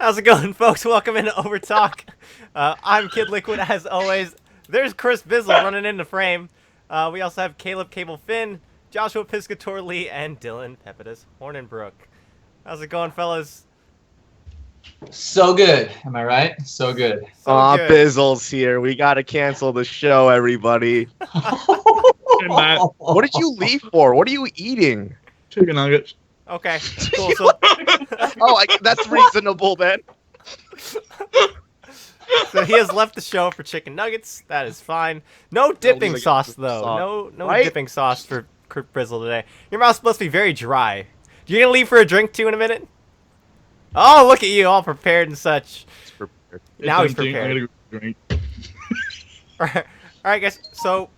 How's it going, folks? Welcome into Overtalk. I'm Kid Liquid, as always. There's Chris Bizzle running into frame. We also have Caleb Cable Finn, Joshua Piscator Lee, and Dylan Pepidus Hornenbrook. How's it going, fellas? So good. Am I right? So good. So good. Bizzle's here. We gotta cancel the show, everybody. What did you leave for? What are you eating? Chicken nuggets. Okay, cool. So, That's reasonable then. so he has left the show for chicken nuggets. That is fine. No dipping sauce, though. No Right? dipping sauce for Bizzle today. Your mouth's supposed to be very dry. You gonna leave for a drink, too, in a minute? Oh, look at you, all prepared and such. Now he's prepared. I gotta go drink. All right, guys. So,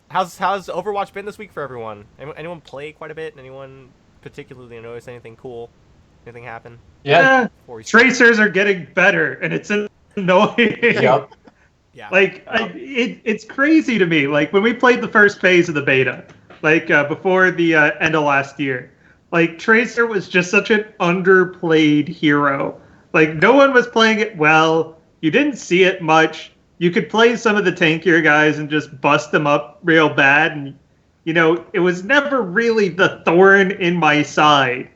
how's Overwatch been this week for everyone? Anyone play quite a bit? Anyone particularly notice anything cool? Anything happen? Yeah. Tracers are getting better, and it's annoying. Yep. Yeah. It's crazy to me. Like, when we played the first phase of the beta, before the end of last year, Tracer was just such an underplayed hero. No one was playing it well. You didn't see it much. You could play some of the tankier guys and just bust them up real bad. And, it was never really the thorn in my side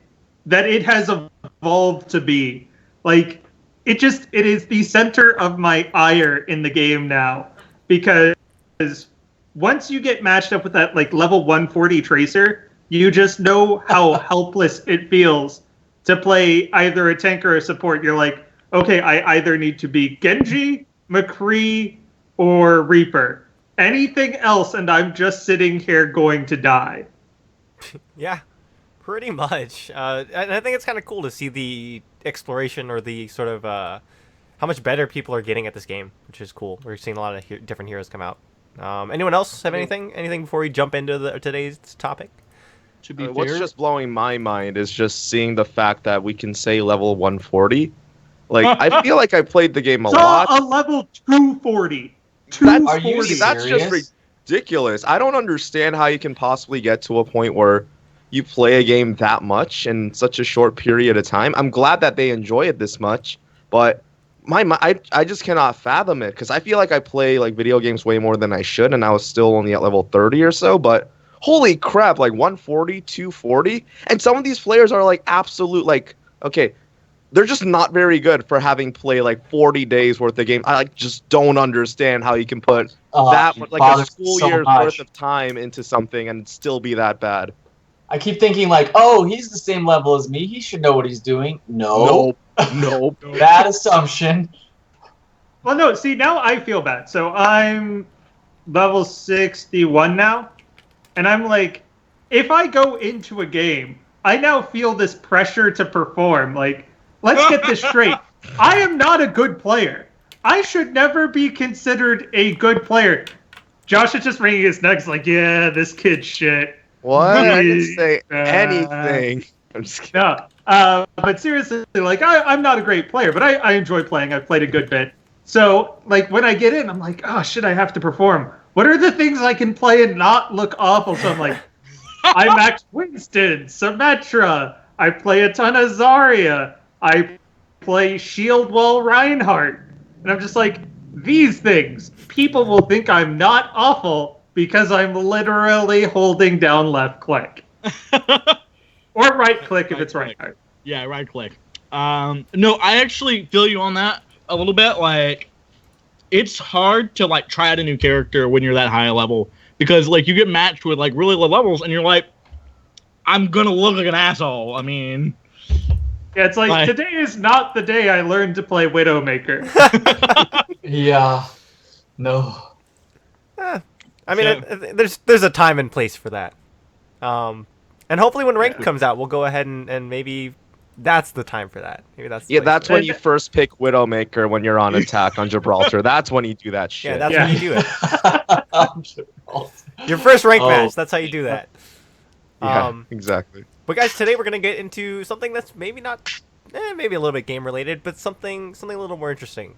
that it has evolved to be. It is the center of my ire in the game now. Because once you get matched up with that, level 140 Tracer, you just know how helpless it feels to play either a tank or a support. You're like, okay, I either need to be Genji, McCree, or Reaper. Anything else, and I'm just sitting here going to die. Yeah, pretty much. And I think it's kind of cool to see the exploration or the sort of how much better people are getting at this game, which is cool. We're seeing a lot of different heroes come out. Anyone else have anything before we jump into today's topic? To be fair, What's just blowing my mind is just seeing the fact that we can say level 140. I feel like I played the game a lot. A level 240. Are you serious? That's just ridiculous. I don't understand how you can possibly get to a point where you play a game that much in such a short period of time. I'm glad that they enjoy it this much, but I just cannot fathom it because I feel like I play video games way more than I should, and I was still only at level 30 or so. But holy crap, 140, 240, and some of these players are absolute okay. They're just not very good for having played 40 days worth of game. I just don't understand how you can put that a school year's worth of time into something and still be that bad. I keep thinking oh, he's the same level as me. He should know what he's doing. No. Nope. Bad assumption. Well, no, see, now I feel bad. So I'm level 61 now, and I'm if I go into a game, I now feel this pressure to perform. Let's get this straight. I am not a good player. I should never be considered a good player. Josh is just wringing his neck. Yeah, this kid's shit. What? I didn't say anything. I'm just kidding. No. But seriously, I'm not a great player, but I enjoy playing. I've played a good bit. So, when I get in, I'm oh, shit, I have to perform. What are the things I can play and not look awful? So I'm I max Winston, Symmetra. I play a ton of Zarya. I play Shield Wall Reinhardt. And I'm just these things. People will think I'm not awful because I'm literally holding down left click. Or right click if it's Reinhardt. Yeah, right click. No, I actually feel you on that a little bit. It's hard to try out a new character when you're that high level because you get matched with really low levels and you're I'm gonna look like an asshole. I mean, yeah, it's today is not the day I learned to play Widowmaker. Yeah. No. I mean, there's a time and place for that. And hopefully when Ranked comes out, we'll go ahead and maybe that's the time for that. Maybe that's the place that's for when you first pick Widowmaker when you're on attack on Gibraltar. That's when you do that shit. Yeah, that's when you do it. Your first ranked match. That's how you do that. Yeah, exactly. But guys, today we're gonna get into something that's maybe not, maybe a little bit game related, but something a little more interesting.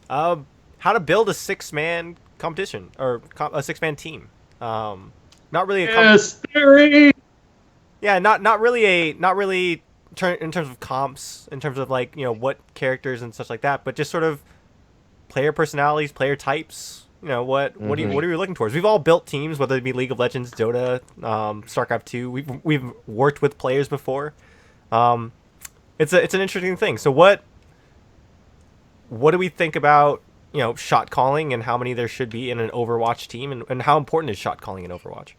How to build a 6-man competition or a 6-man team. Not really a theory. Yeah, not really in terms of comps, in terms of like what characters and such like that, but just sort of player personalities, player types. What are you looking towards? We've all built teams, whether it be League of Legends, Dota, StarCraft 2. We've worked with players before. It's an interesting thing. So what do we think about shot calling and how many there should be in an Overwatch team, and how important is shot calling in Overwatch?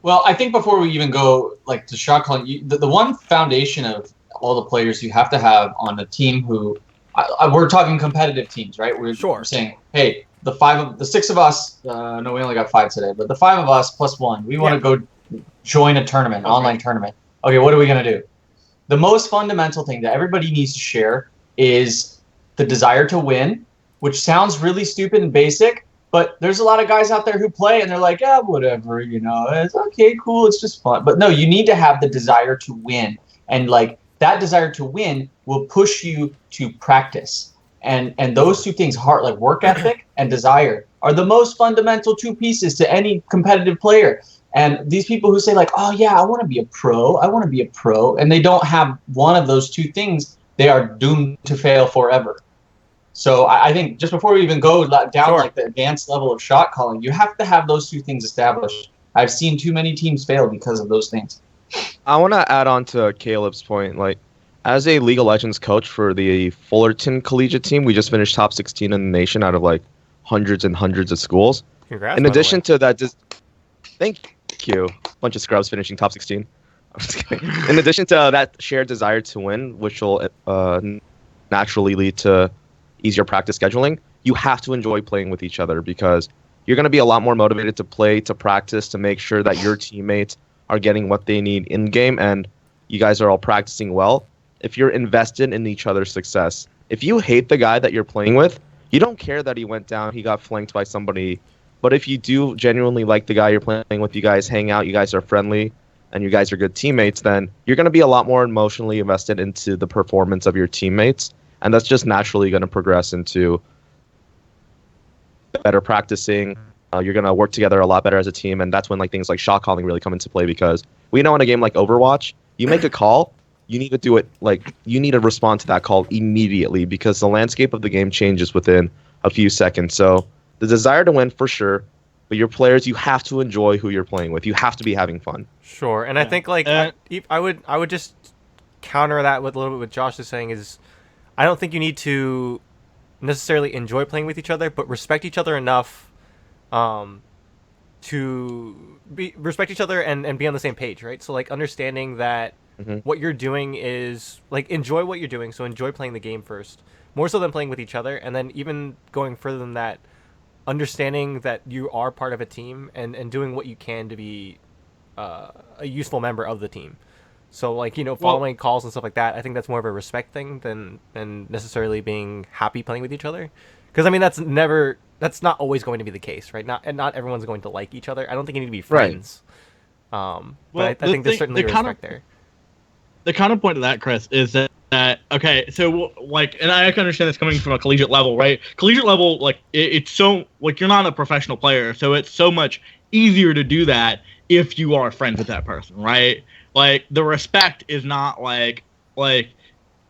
Well, I think before we even go like to shot calling, the one foundation of all the players you have to have on a team who we're talking competitive teams, right? We're saying, hey, the 6 of us. No, we only got 5 today, but the 5 of us plus 1, we want to go join a tournament, online tournament. Okay, what are we gonna do? The most fundamental thing that everybody needs to share is the desire to win, which sounds really stupid and basic, but there's a lot of guys out there who play and they're like, yeah, whatever, it's okay, cool, it's just fun. But no, you need to have the desire to win. And like that desire to win will push you to practice. And those two things, like work ethic and desire, are the most fundamental 2 pieces to any competitive player. And these people who say like, oh yeah, I want to be a pro, and they don't have one of those 2 things, they are doomed to fail forever. So I think just before we even go down like the advanced level of shot calling, you have to have those 2 things established. I've seen too many teams fail because of those things. I want to add on to Caleb's point. Like, as a League of Legends coach for the Fullerton Collegiate team, we just finished top 16 in the nation out of like hundreds and hundreds of schools. Congrats. In addition to that, thank you. Bunch of scrubs finishing top 16. I'm just kidding. In addition to that shared desire to win, which will naturally lead to easier practice scheduling, you have to enjoy playing with each other, because you're going to be a lot more motivated to play, to practice, to make sure that your teammates are getting what they need in game and you guys are all practicing well. If you're invested in each other's success, if you hate the guy that you're playing with, you don't care that he went down, he got flanked by somebody. But if you do genuinely like the guy you're playing with, you guys hang out, you guys are friendly, and you guys are good teammates, then you're going to be a lot more emotionally invested into the performance of your teammates. And that's just naturally going to progress into better practicing. You're going to work together a lot better as a team. And that's when like things like shot calling really come into play, because we know in a game like Overwatch, you make a call, you need to do it, like, you need to respond to that call immediately, because the landscape of the game changes within a few seconds. So the desire to win for sure, but your players, you have to enjoy who you're playing with. You have to be having fun. Sure. And I think like I would just counter that with a little bit what Josh is saying is, I don't think you need to necessarily enjoy playing with each other, but respect each other enough to respect each other and be on the same page, right? So like understanding that what you're doing is like, enjoy what you're doing. So enjoy playing the game first, more so than playing with each other. And then even going further than that, understanding that you are part of a team and doing what you can to be a useful member of the team. So like, following calls and stuff like that, I think that's more of a respect thing than necessarily being happy playing with each other. Because I mean, that's not always going to be the case, right? Not everyone's going to like each other. I don't think you need to be friends. Right. But I think there's certainly a respect there. The counterpoint to that, Chris, is that okay, so like, and I can understand this coming from a collegiate level, right? Collegiate level, like it's so like, you're not a professional player, so it's so much easier to do that if you are friends with that person, right? Like the respect is not like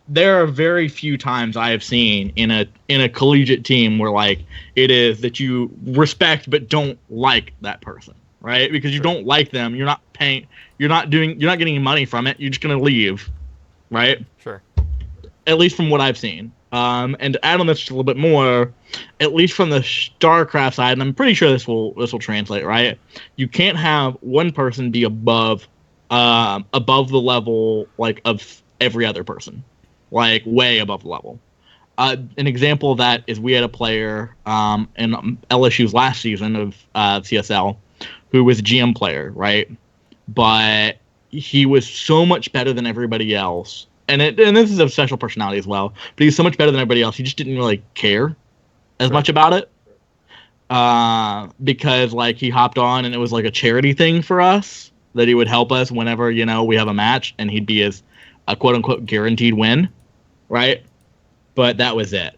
there are very few times I have seen in a collegiate team where like it is that you respect but don't like that person, right? Because you don't like them, you're not paying, you're not getting money from it, you're just gonna leave, right? Sure. At least from what I've seen. And to add on this just a little bit more, at least from the StarCraft side, and I'm pretty sure this will translate, right? You can't have one person be above the level like of every other person, like way above the level. An example of that is we had a player in LSU's last season of CSL who was a GM player, right? But he was so much better than everybody else. And this is a special personality as well, but he's so much better than everybody else. He just didn't really care as much about it because like he hopped on and it was like a charity thing for us that he would help us whenever, we have a match, and he'd be as a quote unquote guaranteed win. Right. But that was it.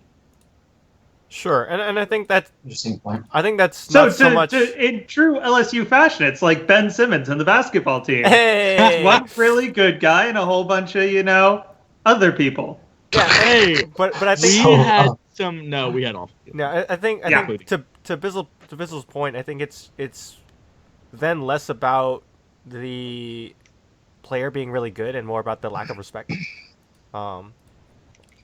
Sure, and I think that's interesting point. I think that's not so much in true LSU fashion. It's like Ben Simmons and the basketball team. Hey, One really good guy and a whole bunch of other people. Yeah, hey, but I think we had some. No, we had all. No, I think to Bizzle's point, I think it's then less about the player being really good and more about the lack of respect.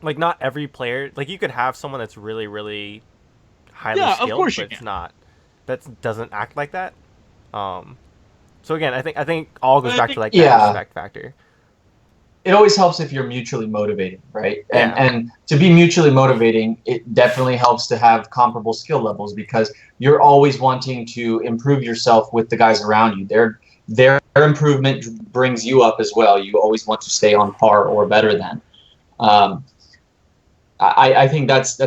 Like not every player, like you could have someone that's really, really highly skilled, of course but it's not. That doesn't act like that. So again, I think all goes back to like that respect factor. It always helps if you're mutually motivated, right? Yeah. And to be mutually motivating, it definitely helps to have comparable skill levels because you're always wanting to improve yourself with the guys around you. Their improvement brings you up as well. You always want to stay on par or better than. I think that's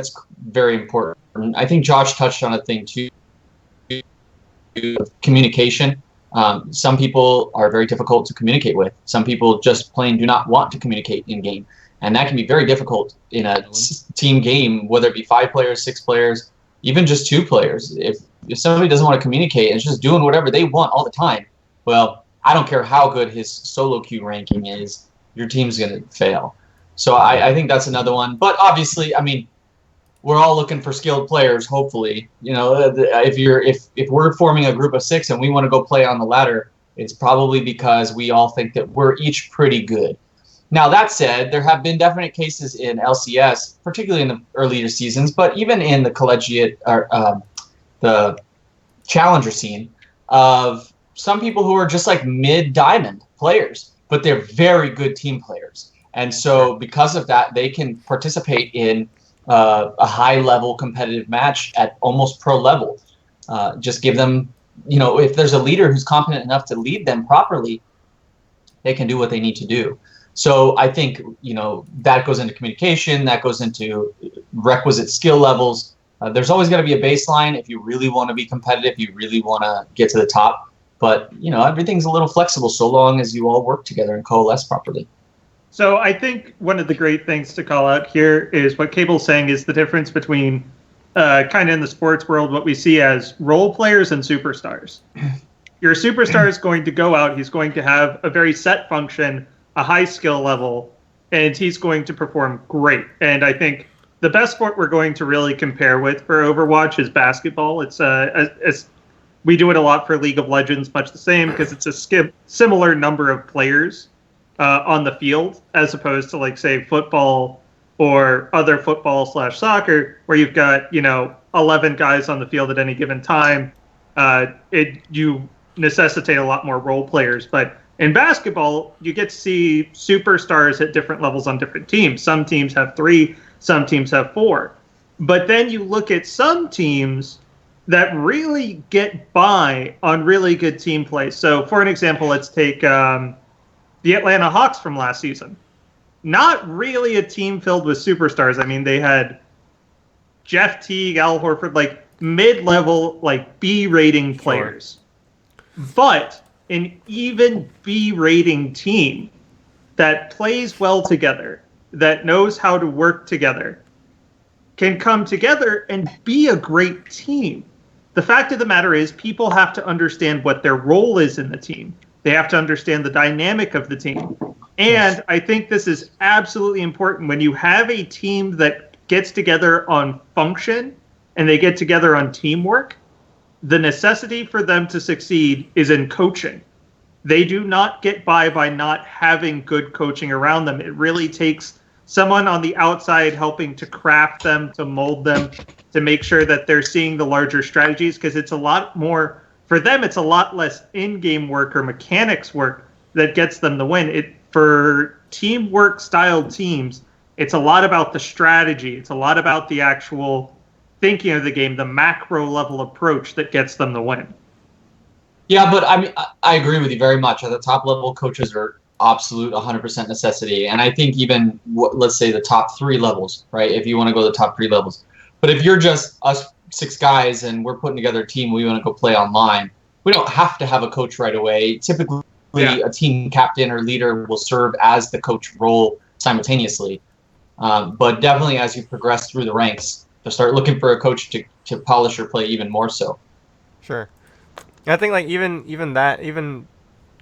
very important. I think Josh touched on a thing too, communication. Some people are very difficult to communicate with. Some people just plain do not want to communicate in game. And that can be very difficult in a team game, whether it be 5 players, 6 players, even just 2 players. If somebody doesn't want to communicate and is just doing whatever they want all the time, well, I don't care how good his solo queue ranking is, your team's going to fail. So I think that's another one. But obviously, I mean, we're all looking for skilled players, hopefully. If we're forming a group of 6 and we want to go play on the ladder, it's probably because we all think that we're each pretty good. Now, that said, there have been definite cases in LCS, particularly in the earlier seasons, but even in the collegiate or the challenger scene, of some people who are just like mid-diamond players, but they're very good team players. And so because of that, they can participate in a high-level competitive match at almost pro level. Just give them, if there's a leader who's competent enough to lead them properly, they can do what they need to do. So I think, that goes into communication, that goes into requisite skill levels. There's always got to be a baseline if you really want to be competitive, you really want to get to the top. But, everything's a little flexible so long as you all work together and coalesce properly. So I think one of the great things to call out here is what Cable's saying is the difference between kind of in the sports world, what we see as role players and superstars. Your superstar is going to go out, he's going to have a very set function, a high skill level, and he's going to perform great. And I think the best sport we're going to really compare with for Overwatch is basketball. It's we do it a lot for League of Legends, much the same, because it's a similar number of players on the field, as opposed to, like, say, football or other football/soccer, where you've got 11 guys on the field at any given time. You necessitate a lot more role players, but in basketball, you get to see superstars at different levels on different teams. Some teams have 3, some teams have 4. But then you look at some teams that really get by on really good team play. So, for an example, let's take the Atlanta Hawks from last season. Not really a team filled with superstars. I mean, they had Jeff Teague, Al Horford, like mid-level, like B-rating players. Sure. But an even B-rating team that plays well together, that knows how to work together, can come together and be a great team. The fact of the matter is, people have to understand what their role is in the team. They have to understand the dynamic of the team. And I think this is absolutely important. When you have a team that gets together on function and they get together on teamwork, the necessity for them to succeed is in coaching. They do not get by not having good coaching around them. It really takes someone on the outside helping to craft them, to mold them, to make sure that they're seeing the larger strategies, because it's a lot more, for them, it's a lot less in-game work or mechanics work that gets them the win. For teamwork style teams, it's a lot about the strategy. It's a lot about the actual thinking of the game, the macro level approach that gets them the win. Yeah, but I mean, I agree with you very much. At the top level, coaches are absolute 100% necessity. And I think even, let's say, the top 3 levels, right? If you want to go to the top 3 levels. But if you're just us 6 guys and we're putting together a team, we want to go play online, we don't have to have a coach right away. Typically, a team captain or leader will serve as the coach role simultaneously. But definitely as you progress through the ranks, to start looking for a coach to polish your play even more so. Sure. I think like even going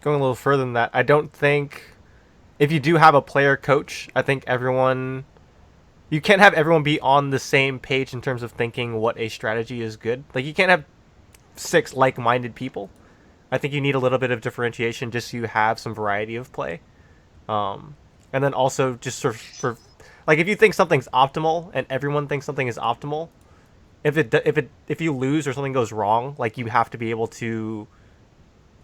a little further than that, I don't think if you do have a player coach, I think you can't have everyone be on the same page in terms of thinking what a strategy is good. Like you can't have 6 like-minded people. I think you need a little bit of differentiation just so you have some variety of play. And then also just sort of for like if you think something's optimal and everyone thinks something is optimal, if you lose or something goes wrong, like you have to be able to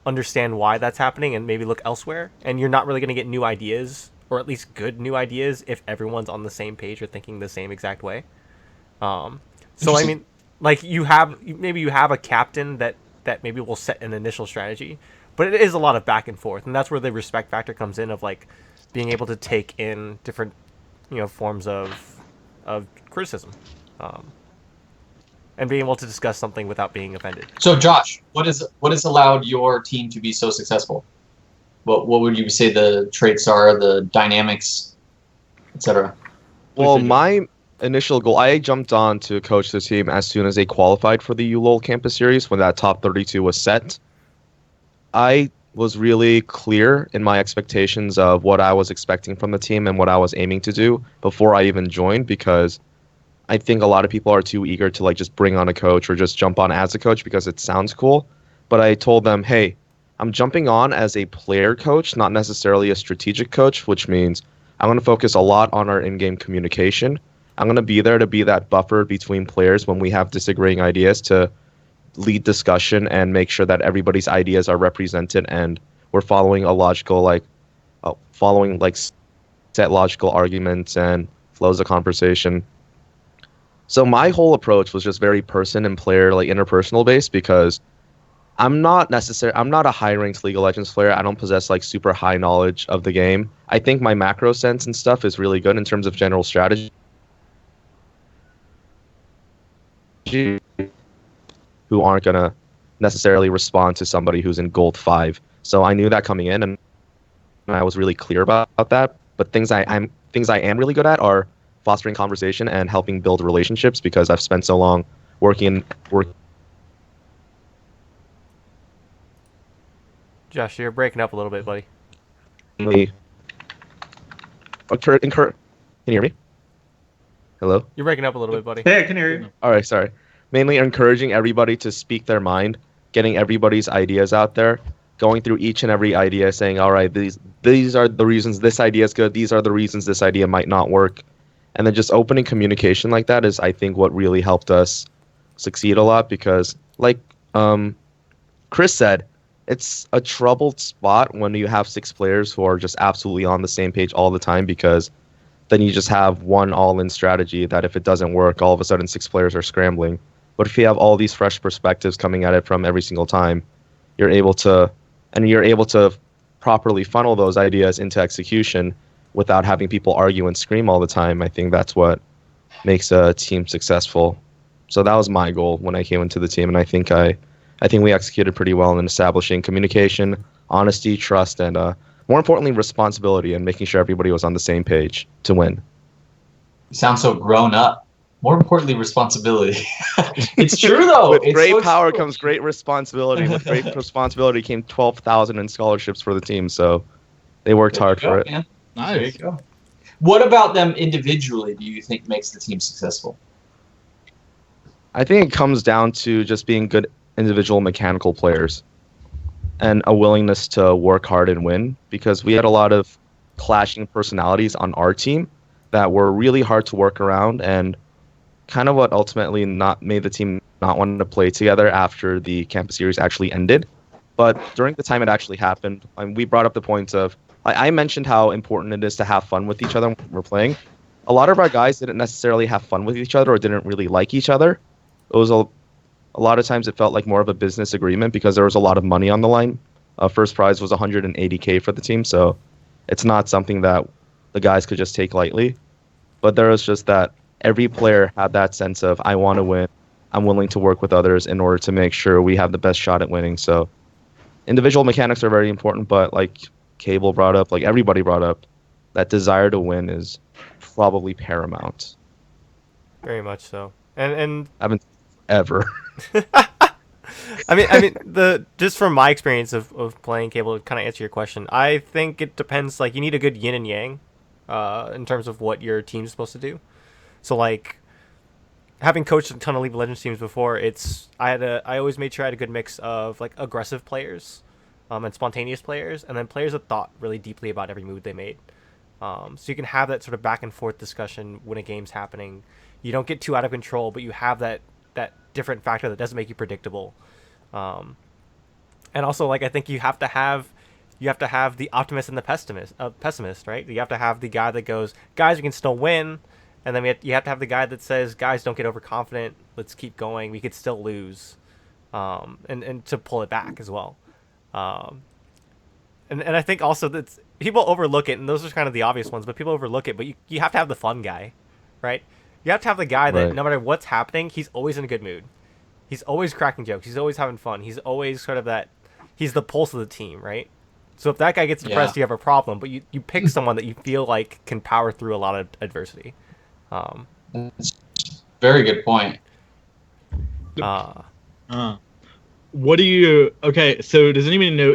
understand why that's happening and maybe look elsewhere. And you're not really going to get new ideas, or at least good new ideas, if everyone's on the same page or thinking the same exact way. So I mean, like you have a captain that maybe will set an initial strategy, but it is a lot of back and forth, and that's where the respect factor comes in of like being able to take in different forms of criticism. And being able to discuss something without being offended. So, Josh, what has allowed your team to be so successful? What would you say the traits are, the dynamics, etc.? Well, my initial goal, I jumped on to coach the team as soon as they qualified for the ULOL Campus Series when that top 32 was set. I was really clear in my expectations of what I was expecting from the team and what I was aiming to do before I even joined, because I think a lot of people are too eager to like just bring on a coach or just jump on as a coach because it sounds cool. But I told them, hey, I'm jumping on as a player coach, not necessarily a strategic coach, which means I'm going to focus a lot on our in-game communication. I'm going to be there to be that buffer between players when we have disagreeing ideas, to lead discussion and make sure that everybody's ideas are represented and we're following a logical, set logical arguments and flows of conversation. So my whole approach was just very person and player, like interpersonal based, because I'm not a high-ranked League of Legends player. I don't possess like super high knowledge of the game. I think my macro sense and stuff is really good in terms of general strategy. Who aren't gonna necessarily respond to somebody who's in gold 5. So I knew that coming in, and I was really clear about that. But things I am really good at are fostering conversation and helping build relationships, because I've spent so long working. Josh, you're breaking up a little bit, buddy. Can you hear me? Hello? You're breaking up a little bit, buddy. Hey, I can hear you. All right, sorry. Mainly encouraging everybody to speak their mind, getting everybody's ideas out there, going through each and every idea, saying, all right, these are the reasons this idea is good, these are the reasons this idea might not work. And then just opening communication like that is, I think, what really helped us succeed a lot, because, like Chris said, it's a troubled spot when you have 6 players who are just absolutely on the same page all the time, because then you just have one all-in strategy that if it doesn't work, all of a sudden 6 players are scrambling. But if you have all these fresh perspectives coming at it from every single time, you're able to properly funnel those ideas into execution without having people argue and scream all the time. I think that's what makes a team successful. So that was my goal when I came into the team, and I think we executed pretty well in establishing communication, honesty, trust, and more importantly, responsibility, and making sure everybody was on the same page to win. You sound so grown up. More importantly, responsibility. It's true, though. With great power comes great responsibility. With great responsibility came 12,000 in scholarships for the team, so they worked hard for it. Man. Nice. There you go. What about them individually do you think makes the team successful? I think it comes down to just being good individual mechanical players and a willingness to work hard and win, because we had a lot of clashing personalities on our team that were really hard to work around, and kind of what ultimately made the team not want to play together after the campus series actually ended. But during the time it actually happened, we brought up the points of, I mentioned how important it is to have fun with each other when we're playing. A lot of our guys didn't necessarily have fun with each other or didn't really like each other. It was a lot of times it felt like more of a business agreement, because there was a lot of money on the line. First prize was $180K for the team, so it's not something that the guys could just take lightly. But there was just that every player had that sense of, I want to win. I'm willing to work with others in order to make sure we have the best shot at winning. So individual mechanics are very important, but like Cable brought up, like everybody brought up, that desire to win is probably paramount. Very much so. And I haven't ever. I mean, the just from my experience of playing cable, to kind of answer your question, I think it depends. Like, you need a good yin and yang, in terms of what your team's supposed to do. So, like, having coached a ton of League of Legends teams before, I always made sure I had a good mix of like aggressive players, and spontaneous players, and then players that thought really deeply about every move they made. So you can have that sort of back and forth discussion when a game's happening. You don't get too out of control, but you have that different factor that doesn't make you predictable. And also, like, I think you have to have the optimist and the pessimist, right? You have to have the guy that goes, guys, we can still win, and then you have to have the guy that says, guys, don't get overconfident. Let's keep going. We could still lose, and to pull it back as well. And I think also that people overlook it, and those are kind of the obvious ones, but people overlook it. But you have to have the fun guy, right? You have to have the guy that no matter what's happening, he's always in a good mood. He's always cracking jokes. He's always having fun. He's always sort of that. He's the pulse of the team, right? So if that guy gets depressed, you have a problem. But you pick someone that you feel like can power through a lot of adversity. That's a very good point. What do you? Okay, so does anybody know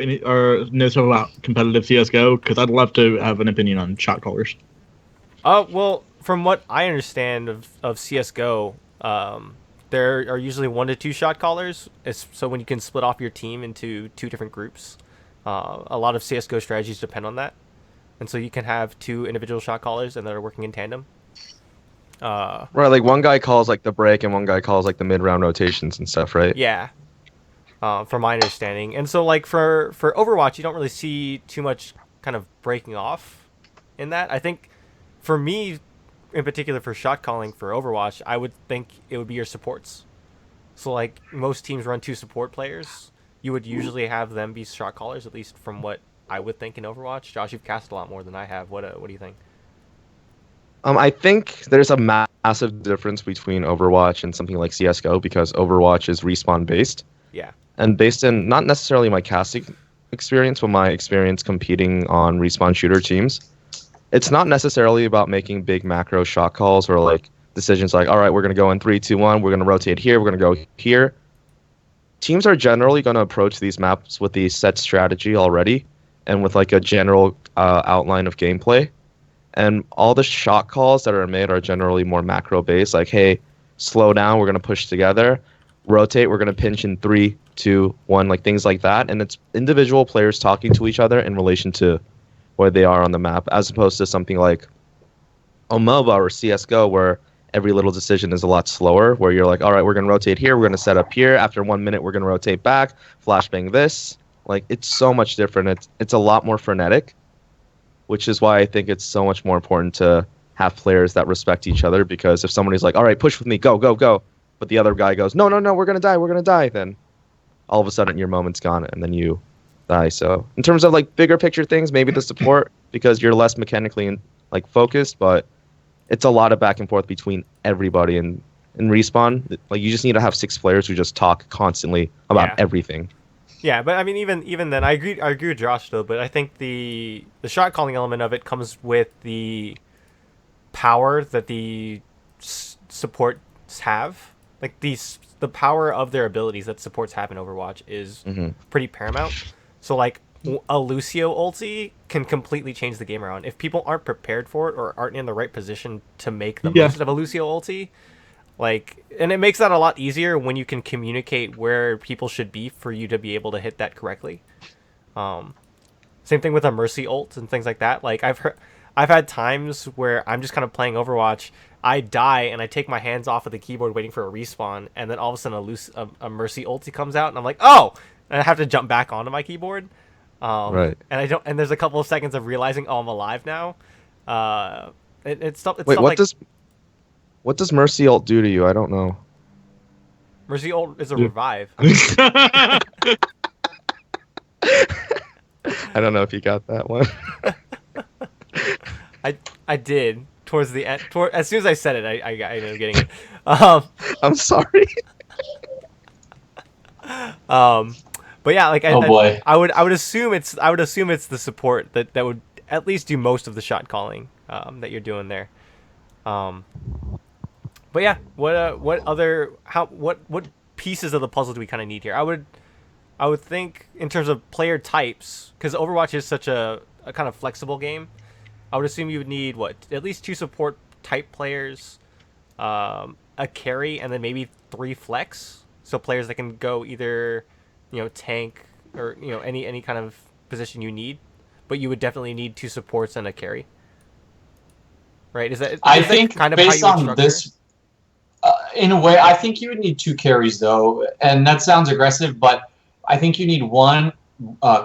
something about competitive CS:GO? Because I'd love to have an opinion on shot callers. Well, from what I understand of CS:GO, there are usually 1 to 2 shot callers. So when you can split off your team into 2 different groups, a lot of CS:GO strategies depend on that, and so you can have 2 individual shot callers and that are working in tandem. Right, like one guy calls like the break and one guy calls like the mid-round rotations and stuff, right? Yeah. From my understanding, and so like for Overwatch, you don't really see too much kind of breaking off in that. I think for me, in particular, for shot calling for Overwatch, I would think it would be your supports. So like most teams run 2 support players. You would usually have them be shot callers, at least from what I would think in Overwatch. Josh, you've cast a lot more than I have. What do you think? I think there's a massive difference between Overwatch and something like CS:GO because Overwatch is respawn based. Yeah. And based in not necessarily my casting experience, but my experience competing on respawn shooter teams, it's not necessarily about making big macro shot calls or like decisions like, all right, we're going to go in 3, 2, 1, we're going to rotate here, we're going to go here. Teams are generally going to approach these maps with the set strategy already and with like a general outline of gameplay. And all the shot calls that are made are generally more macro based, like, hey, slow down, we're going to push together. Rotate, we're going to pinch in 3, 2, 1, like things like that. And it's individual players talking to each other in relation to where they are on the map, as opposed to something like a MOBA or CS:GO where every little decision is a lot slower, where you're like, all right, we're going to rotate here, we're going to set up here. After 1 minute, we're going to rotate back, flashbang this. Like, it's so much different. It's a lot more frenetic, which is why I think it's so much more important to have players that respect each other, because if somebody's like, all right, push with me, go, go, go, but the other guy goes, no, we're going to die, then all of a sudden your moment's gone and then you die. So in terms of like bigger picture things, maybe the support, because you're less mechanically like focused, but it's a lot of back and forth between everybody. And in Respawn, like you just need to have 6 players who just talk constantly about everything. Yeah, but I mean, even then, I agree with Josh though. But I think the shot calling element of it comes with the power that the supports have. Like the power of their abilities that supports have in Overwatch is pretty paramount. So like a Lucio ulti can completely change the game around. If people aren't prepared for it or aren't in the right position to make the most of a Lucio ulti, like, and it makes that a lot easier when you can communicate where people should be for you to be able to hit that correctly. Same thing with a Mercy ult and things like that. Like I've had times where I'm just kind of playing Overwatch, I die and I take my hands off of the keyboard waiting for a respawn, and then all of a sudden a Mercy ulti comes out and I'm like, oh, and I have to jump back onto my keyboard. Right. And there's a couple of seconds of realizing, oh, I'm alive now. Wait, what does Mercy ult do to you? I don't know. Mercy ult is a revive. I don't know if you got that one. I did towards the end. As soon as I said it, I ended up getting it. I'm sorry. But yeah, like boy. I would assume it's the support that would at least do most of the shot calling that you're doing there. But yeah, what pieces of the puzzle do we kind of need here? I would think in terms of player types, because Overwatch is such a kind of flexible game. I would assume you would need at least 2 support type players, a carry, and then maybe 3 flex. So players that can go either, tank or any kind of position you need, but you would definitely need 2 supports and a carry. Right? I think kind of based how you would on this, in a way, I think you would need 2 carries though, and that sounds aggressive, but I think you need 1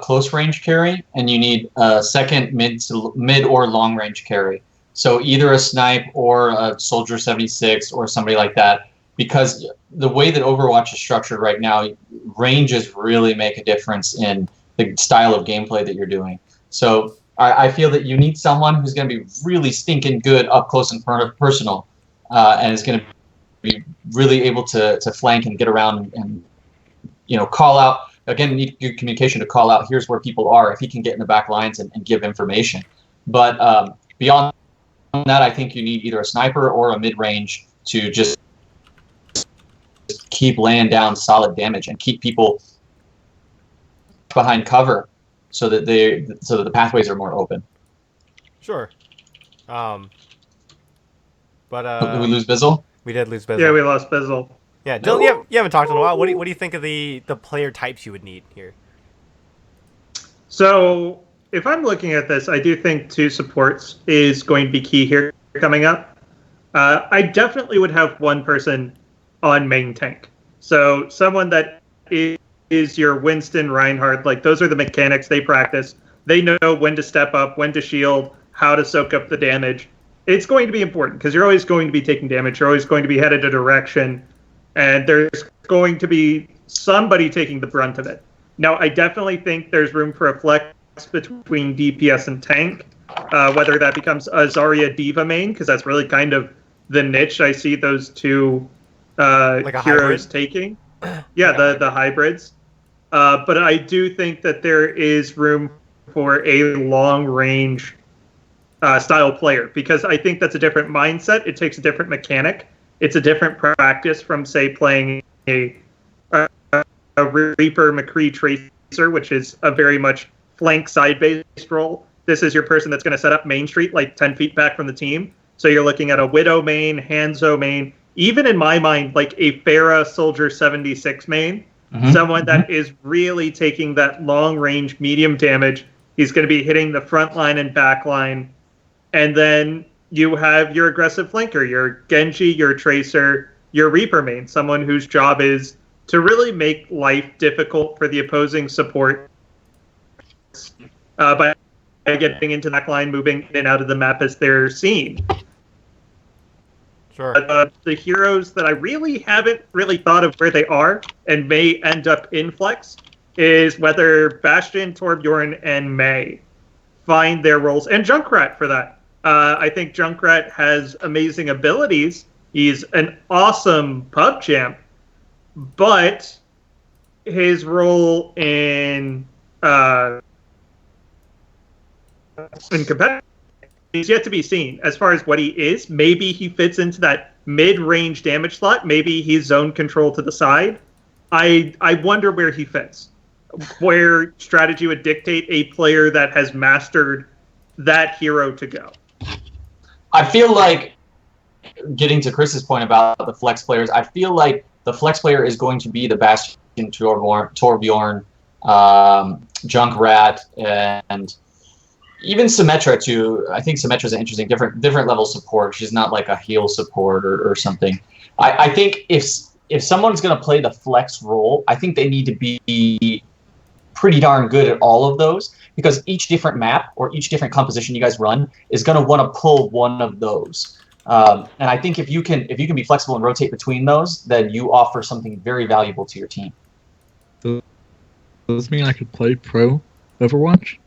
close range carry, and you need a second mid or long range carry. So either a snipe or a soldier 76 or somebody like that, because the way that Overwatch is structured right now, ranges really make a difference in the style of gameplay that you're doing. So I feel that you need someone who's going to be really stinking good up close and personal, and is going to be really able to flank and get around and call out. Again, need good communication to call out, here's where people are, if he can get in the back lines and give information. But beyond that, I think you need either a sniper or a mid-range to just keep laying down solid damage and keep people behind cover so that the pathways are more open. Sure. But Did we lose Bizzle? We did lose Bizzle. Yeah, we lost Bizzle. Yeah, Dylan, you haven't talked in a while. What do you think of the player types you would need here? So if I'm looking at this, I do think 2 supports is going to be key here coming up. I definitely would have 1 person on main tank. So someone that is your Winston, Reinhardt, like those are the mechanics they practice. They know when to step up, when to shield, how to soak up the damage. It's going to be important because you're always going to be taking damage. You're always going to be headed a direction. And there's going to be somebody taking the brunt of it. Now, I definitely think there's room for a flex between DPS and tank, whether that becomes a Zarya Diva main, because that's really kind of the niche I see those 2 heroes taking. Yeah, the hybrids. But I do think that there is room for a long-range style player, because I think that's a different mindset. It takes a different mechanic. It's a different practice from, say, playing a Reaper McCree Tracer, which is a very much flank side-based role. This is your person that's going to set up Main Street like 10 feet back from the team. So you're looking at a Widow main, Hanzo main, even in my mind, like a Pharah Soldier 76 main, someone that is really taking that long-range medium damage. He's going to be hitting the front line and back line. And then you have your aggressive flanker, your Genji, your Tracer, your Reaper main, someone whose job is to really make life difficult for the opposing support by getting into that line, moving in and out of the map as they're seen. Sure. The heroes that I really haven't really thought of where they are and may end up in flex is whether Bastion, Torbjorn, and Mei find their roles, and Junkrat for that. I think Junkrat has amazing abilities. He's an awesome pub champ, but his role in competitive is yet to be seen. As far as what he is, maybe he fits into that mid-range damage slot. Maybe he's zone control to the side. I wonder where he fits, where strategy would dictate a player that has mastered that hero to go. I feel like, getting to Chris's point about the flex players, I feel like the flex player is going to be the Bastion, Torbjorn, Junkrat, and even Symmetra too. I think Symmetra is an interesting, different level support. She's not like a heal support or something. I think if someone's going to play the flex role, I think they need to be pretty darn good at all of those, because each different map or each different composition you guys run is going to want to pull one of those. And I think if you can be flexible and rotate between those, then you offer something very valuable to your team. Does this mean I could play pro Overwatch?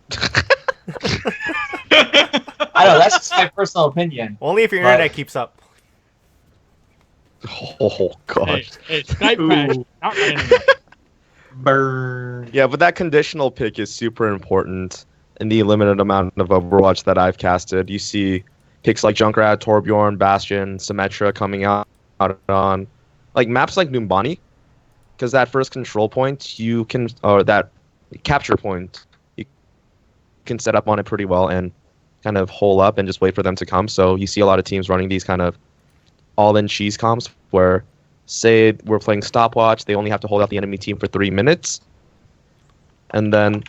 I know, that's just my personal opinion. Only if your internet keeps up. Oh gosh. Hey, Skype crash. Not my internet. Burn. Yeah, but that conditional pick is super important in the limited amount of Overwatch that I've casted. You see picks like Junkrat, Torbjorn, Bastion, Symmetra coming out on like maps like Numbani, because that first control point or that capture point, you can set up on it pretty well and kind of hole up and just wait for them to come. So you see a lot of teams running these kind of all-in cheese comps where, say we're playing stopwatch, they only have to hold out the enemy team for 3 minutes, and then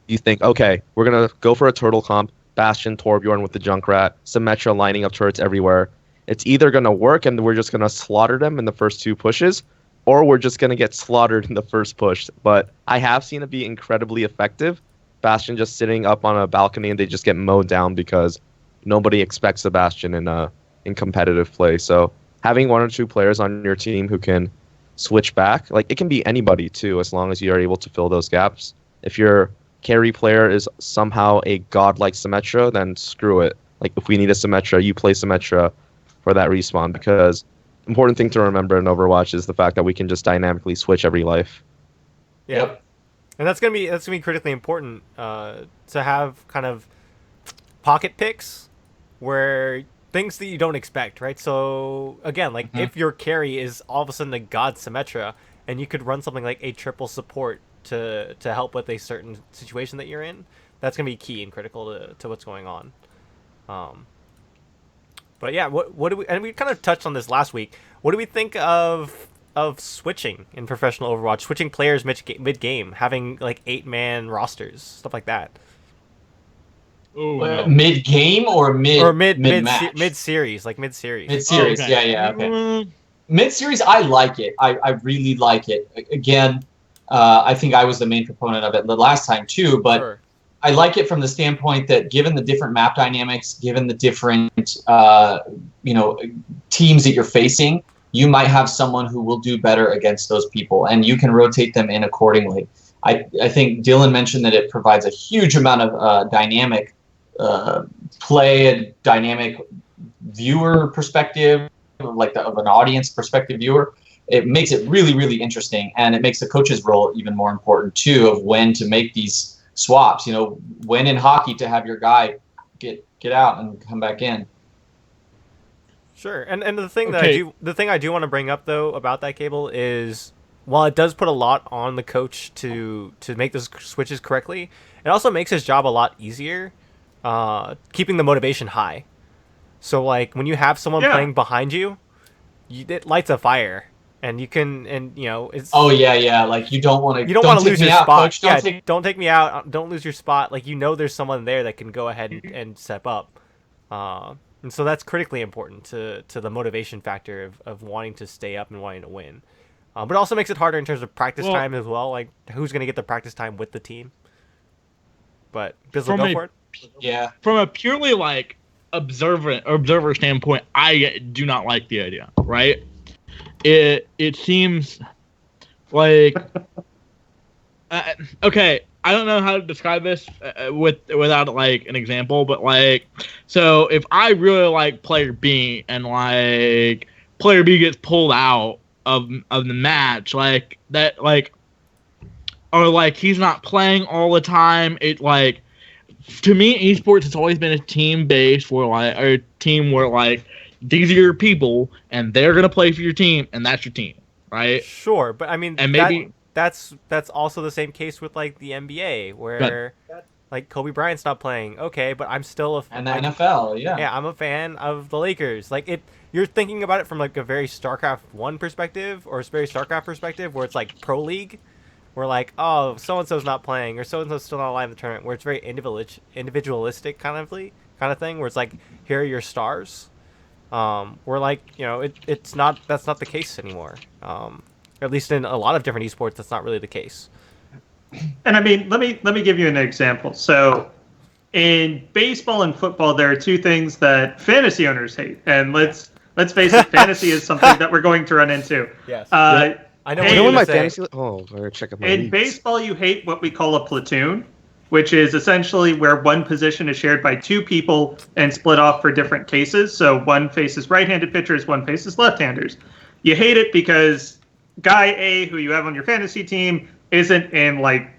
you think, okay, we're gonna go for a turtle comp, Bastion, Torbjorn with the Junkrat, Symmetra lining up turrets everywhere. It's either gonna work and we're just gonna slaughter them in the first 2 pushes, or we're just gonna get slaughtered in the first push. But I have seen it be incredibly effective. Bastion just sitting up on a balcony and they just get mowed down because nobody expects a Bastion in competitive play. So having 1 or 2 players on your team who can switch back, like it can be anybody too, as long as you are able to fill those gaps. If your carry player is somehow a godlike Symmetra, then screw it. Like if we need a Symmetra, you play Symmetra for that respawn, because important thing to remember in Overwatch is the fact that we can just dynamically switch every life. Yeah. Yep. And that's gonna be critically important to have kind of pocket picks where things that you don't expect, right? So again, like if your carry is all of a sudden a god Symmetra, and you could run something like a triple support to help with a certain situation that you're in, that's gonna be key and critical to what's going on. But yeah, what do we, and we kind of touched on this last week. What do we think of switching in professional Overwatch, switching players mid game, having like 8-man rosters, stuff like that? Mid game or mid match? Mid series, like mid series. Mid series, yeah, okay. Mid series, I like it. I really like it. Again, I think I was the main proponent of it the last time too, but sure. I like it from the standpoint that given the different map dynamics, given the different teams that you're facing, you might have someone who will do better against those people, and you can rotate them in accordingly. I think Dylan mentioned that it provides a huge amount of dynamic play, a dynamic viewer perspective, like of an audience perspective viewer. It makes it really, really interesting, and it makes the coach's role even more important too, of when to make these swaps. When in hockey to have your guy get out and come back in. Sure, and the thing I do want to bring up though about that, Cable, is while it does put a lot on the coach to make those switches correctly, it also makes his job a lot easier, keeping the motivation high. So like when you have someone playing behind you, it lights a fire, and you can, it's. Oh yeah. Like you don't want to lose your spot. Coach. Don't take me out. Don't lose your spot. Like there's someone there that can go ahead and step up. And so that's critically important to the motivation factor of wanting to stay up and wanting to win. But it also makes it harder in terms of practice time as well. Like who's going to get the practice time with the team? But Bizzle, go for it. Yeah. From a purely like observer standpoint, I do not like the idea. Right? It seems like okay. I don't know how to describe this without like an example, but like, so if I really like player B and like player B gets pulled out of the match, like that, like, or like he's not playing all the time, it like, to me, esports has always been a team based or a team where like these are your people and they're gonna play for your team and that's your team, right? Sure, but I mean, and maybe. That's also the same case with like the NBA where like Kobe Bryant's not playing. Okay, but I'm still and the NFL, I'm a fan of the Lakers. Like you're thinking about it from like a very StarCraft 1 perspective or a very StarCraft perspective where it's like pro league, where like, oh, so and so's not playing or so and so's still not alive in the tournament, where it's very individualistic kind of thing, where it's like, here are your stars. Where like, that's not the case anymore. At least in a lot of different esports, that's not really the case. And I mean, let me give you an example. So, in baseball and football, there are 2 things that fantasy owners hate, and let's face it, fantasy is something that we're going to run into. Yes. I know what you're going to say. Better check up my In leagues. baseball, you hate what we call a platoon, which is essentially where one position is shared by 2 people and split off for different cases. So one faces right-handed pitchers, one faces left-handers. You hate it because guy A, who you have on your fantasy team, isn't in like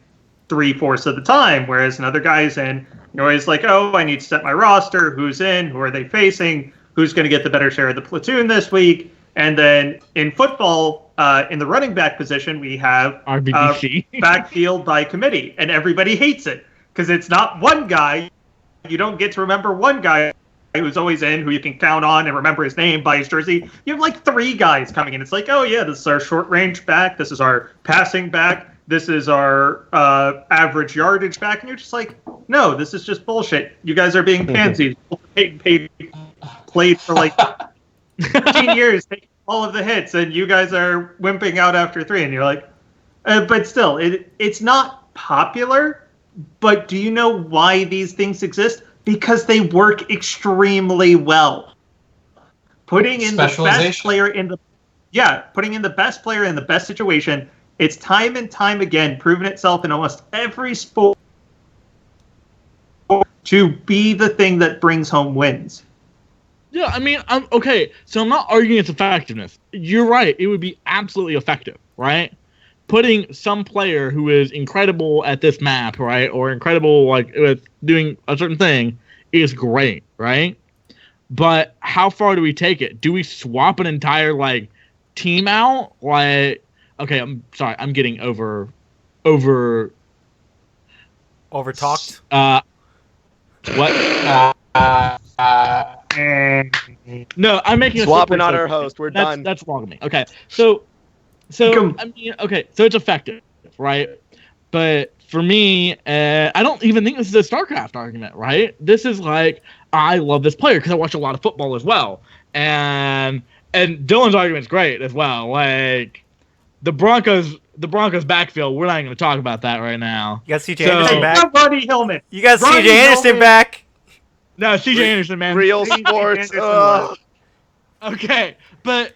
3/4 of the time, whereas another guy's in. You're always like, oh, I need to set my roster. Who's in? Who are they facing? Who's going to get the better share of the platoon this week? And then in football, in the running back position, we have RBBC. backfield by committee, and everybody hates it because it's not one guy. You don't get to remember one guy who's always in, who you can count on and remember his name by his jersey. You have like 3 guys coming in. It's like, oh yeah, this is our short range back. This is our passing back. This is our average yardage back. And you're just like, no, this is just bullshit. You guys are being pansies. Played for like 15 years, taking all of the hits, and you guys are wimping out after 3. And you're like, but still, it's not popular. But do you know why these things exist? Because they work extremely well. Putting in the best player in the best player in the best situation, it's time and time again proven itself in almost every sport to be the thing that brings home wins. Yeah, I mean, okay, so I'm not arguing its effectiveness. You're right, it would be absolutely effective, right? Putting some player who is incredible at this map, right, or incredible like with doing a certain thing is great, right? But how far do we take it? Do we swap an entire like team out? Like, okay, I'm sorry, I'm getting overtalked. What? No, I'm making a swapping on our host. We're done. That's wrong of me. Okay, so I mean, okay, so it's effective, right? But for me, I don't even think this is a StarCraft argument, right? This is like, I love this player because I watch a lot of football as well, and Dylan's argument's great as well. Like the Broncos backfield, we're not going to talk about that right now. You got CJ Anderson back. Ronnie Hillman. You got Ronnie CJ Anderson Hillman. back. No, CJ Anderson, man. Real sports. Okay, but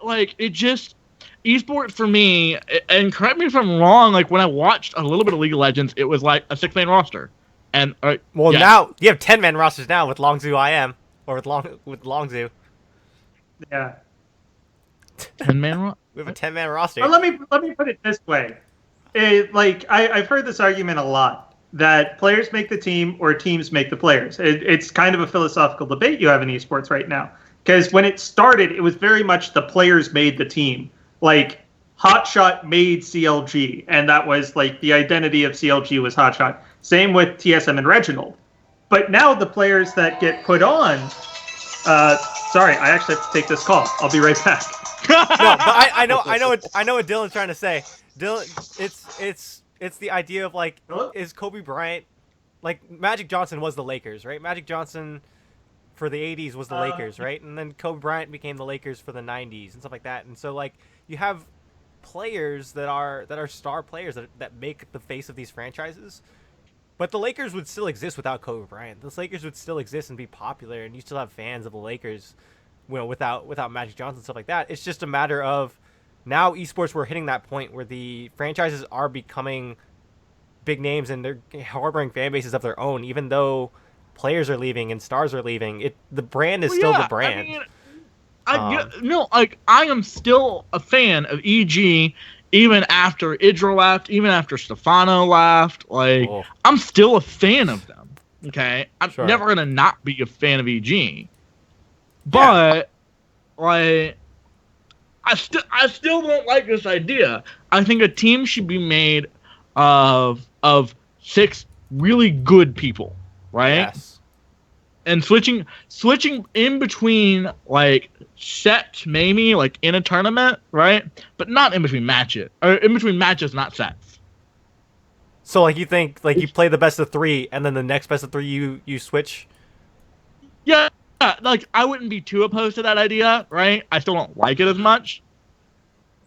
like it just esports for me, and correct me if I'm wrong. Like when I watched a little bit of League of Legends, it was like a 6-man roster, and now you have 10-man rosters now with Longzhu IM or with Longzhu. Yeah. 10-man. We have a 10-man roster. But let me put it this way. I've heard this argument a lot that players make the team or teams make the players. It's kind of a philosophical debate you have in esports right now. Because when it started, it was very much the players made the team. Like, Hotshot made CLG, and that was, like, the identity of CLG was Hotshot. Same with TSM and Reginald. But now the players that get put on... sorry, I actually have to take this call. I'll be right back. No, but I know what Dylan's trying to say. Dylan, it's the idea of, like, is Kobe Bryant... Like, Magic Johnson was the Lakers, right? Magic Johnson... for the 80s was the Lakers, right? And then Kobe Bryant became the Lakers for the 90s and stuff like that. And so, like, you have players that are star players that make the face of these franchises. But the Lakers would still exist without Kobe Bryant. The Lakers would still exist and be popular, and you still have fans of the Lakers, you know, without Magic Johnson and stuff like that. It's just a matter of now esports, we're hitting that point where the franchises are becoming big names and they're harboring fan bases of their own, even though players are leaving and stars are leaving. The brand is still the brand. I mean, I am still a fan of EG, even after Idra left, even after Stefano left. Like, I'm still a fan of them. Okay, I'm never gonna not be a fan of EG. But like, I still don't like this idea. I think a team should be made of 6 really good people. Right? Yes. And switching in between like sets, maybe like in a tournament, right? But not in between matches. Or in between matches, not sets. So like you think like you play the best of 3 and then the next best of 3 you switch? Yeah, like I wouldn't be too opposed to that idea, right? I still don't like it as much.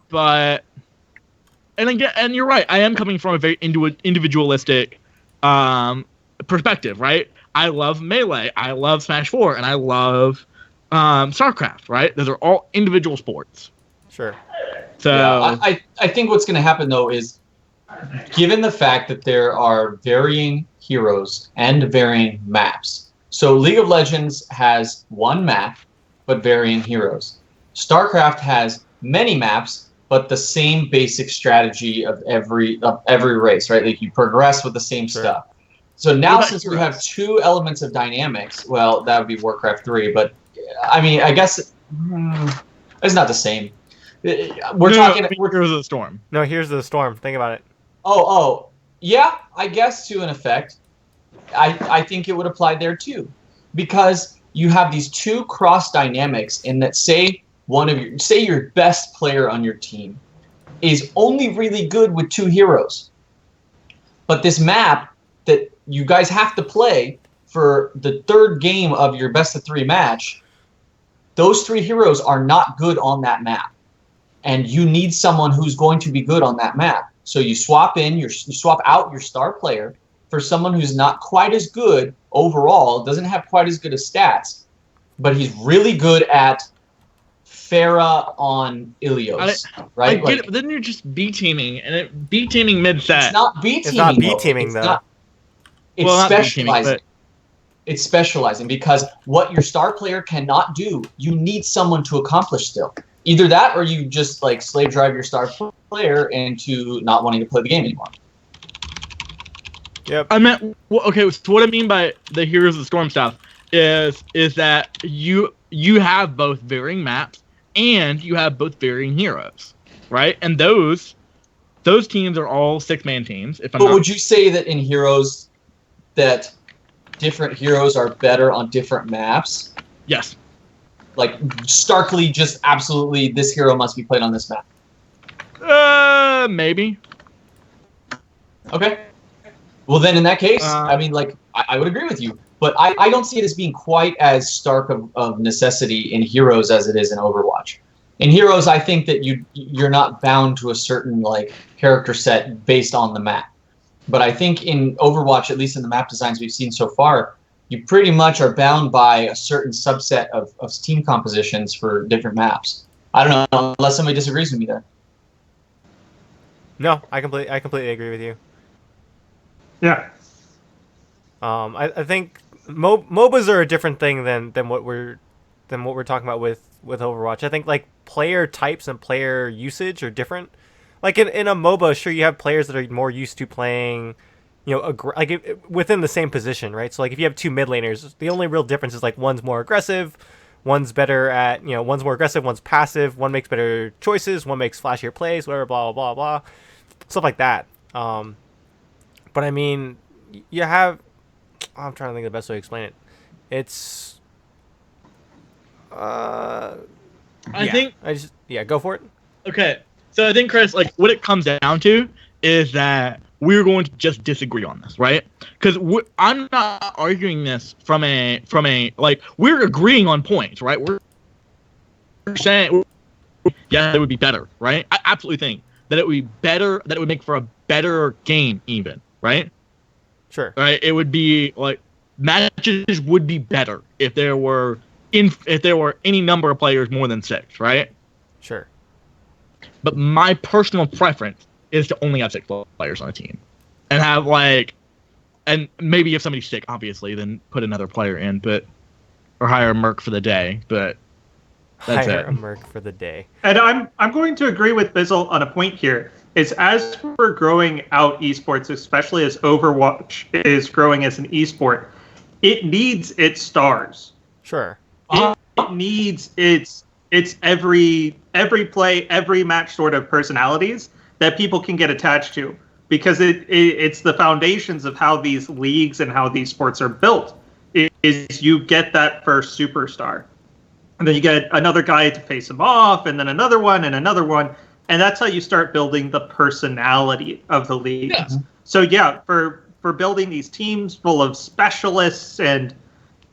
But and you're right, I am coming from a very individualistic perspective, right? I love Melee, I love Smash 4, and I love StarCraft, right? Those are all individual sports. Sure. So yeah, I think what's going to happen, though, is given the fact that there are varying heroes and varying maps. So League of Legends has one map, but varying heroes. StarCraft has many maps, but the same basic strategy of every race, right? Like you progress with the same stuff. So now, since we have 2 elements of dynamics, well, that would be Warcraft 3. But I mean, I guess It's not the same. We're Heroes of the Storm. No, Heroes of the Storm. Think about it. Oh, yeah. I guess to an effect, I think it would apply there too, because you have these two cross dynamics in that. Say your best player on your team is only really good with two heroes, but this map that you guys have to play for the third game of your best of 3 match, those 3 heroes are not good on that map. And you need someone who's going to be good on that map. So you swap out your star player for someone who's not quite as good overall, doesn't have quite as good as stats, but he's really good at Pharah on Ilios, right? I get it, but then you're just B-teaming, and B-teaming mid-set. It's not B-teaming. It's not B-teaming, though. It's specializing. It's specializing because what your star player cannot do, you need someone to accomplish still. Either that, or you just like slave drive your star player into not wanting to play the game anymore. Yep. I meant okay. So what I mean by the Heroes of the Storm stuff is that you have both varying maps and you have both varying heroes, right? And those teams are all 6-man teams. Would you say that in Heroes that different heroes are better on different maps? Yes. Like, starkly, just absolutely, this hero must be played on this map. Maybe. Okay. Well, then in that case, I mean, like, I would agree with you. But I don't see it as being quite as stark of necessity in Heroes as it is in Overwatch. In Heroes, I think that you're not bound to a certain, like, character set based on the map. But I think in Overwatch, at least in the map designs we've seen so far, you pretty much are bound by a certain subset of team compositions for different maps. I don't know, unless somebody disagrees with me there. No, I completely agree with you. Yeah. I think MOBAs are a different thing than what we're talking about with Overwatch. I think like player types and player usage are different. Like in a MOBA, sure, you have players that are more used to playing, within the same position, right? So like if you have 2 mid laners, the only real difference is like one's more aggressive, one's better at, one's more aggressive, one's passive, one makes better choices, one makes flashier plays, whatever, blah blah blah blah, stuff like that. But I mean, you have, I'm trying to think of the best way to explain it. It's I think go for it. Okay. So I think, Chris, like what it comes down to is that we're going to just disagree on this, right? Because I'm not arguing this from a like we're agreeing on points, right? We're saying yeah, it would be better, right? I absolutely think that it would be better, that it would make for a better game, even, right? Sure. Right. It would be like matches would be better if there were any number of players more than 6, right? Sure. But my personal preference is to only have 6 players on a team, and have and maybe if somebody's sick, obviously, then put another player in, or hire a merc for the day. But that's hire it. a merc for the day. And I'm going to agree with Bizzle on a point here. Is as we're growing out esports, especially as Overwatch is growing as an esport, it needs its stars. Sure. It needs its every play, every match sort of personalities that people can get attached to, because it's the foundations of how these leagues and how these sports are built. Is you get that first superstar, and then you get another guy to face him off, and then another one, and that's how you start building the personality of the league. Yes. So yeah, for building these teams full of specialists, and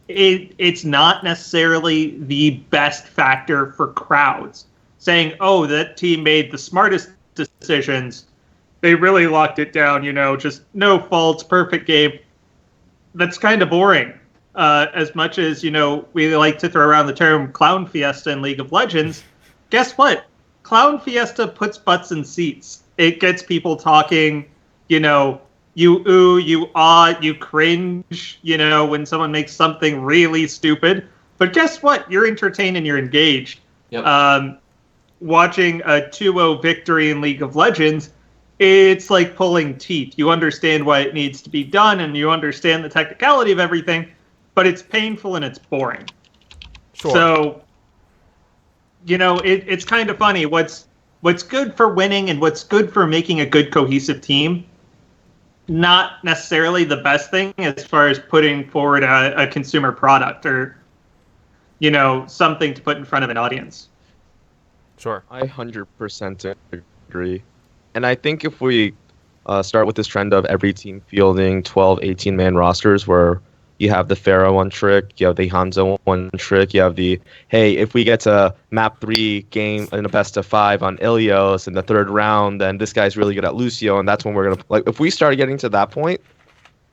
it's not necessarily the best factor for crowds. Saying, oh, that team made the smartest decisions, they really locked it down, just no faults, perfect game. That's kind of boring. As much as, we like to throw around the term Clown Fiesta in League of Legends, guess what? Clown Fiesta puts butts in seats. It gets people talking, you ooh, you ah, you cringe, when someone makes something really stupid. But guess what? You're entertained and you're engaged. Yep. Watching a 2-0 victory in League of Legends, it's like pulling teeth. You understand why it needs to be done, and you understand the technicality of everything, but it's painful and it's boring. Sure. So it's kind of funny. What's good for winning and what's good for making a good cohesive team, not necessarily the best thing as far as putting forward a consumer product or, something to put in front of an audience. Sure. I 100% agree. And I think if we start with this trend of every team fielding 12, 18-man rosters where you have the Pharaoh one trick, you have the Hanzo one trick, you have the, hey, if we get to map 3 game in a best of 5 on Ilios in the 3rd round, then this guy's really good at Lucio, and that's when we're going to, like, if we start getting to that point,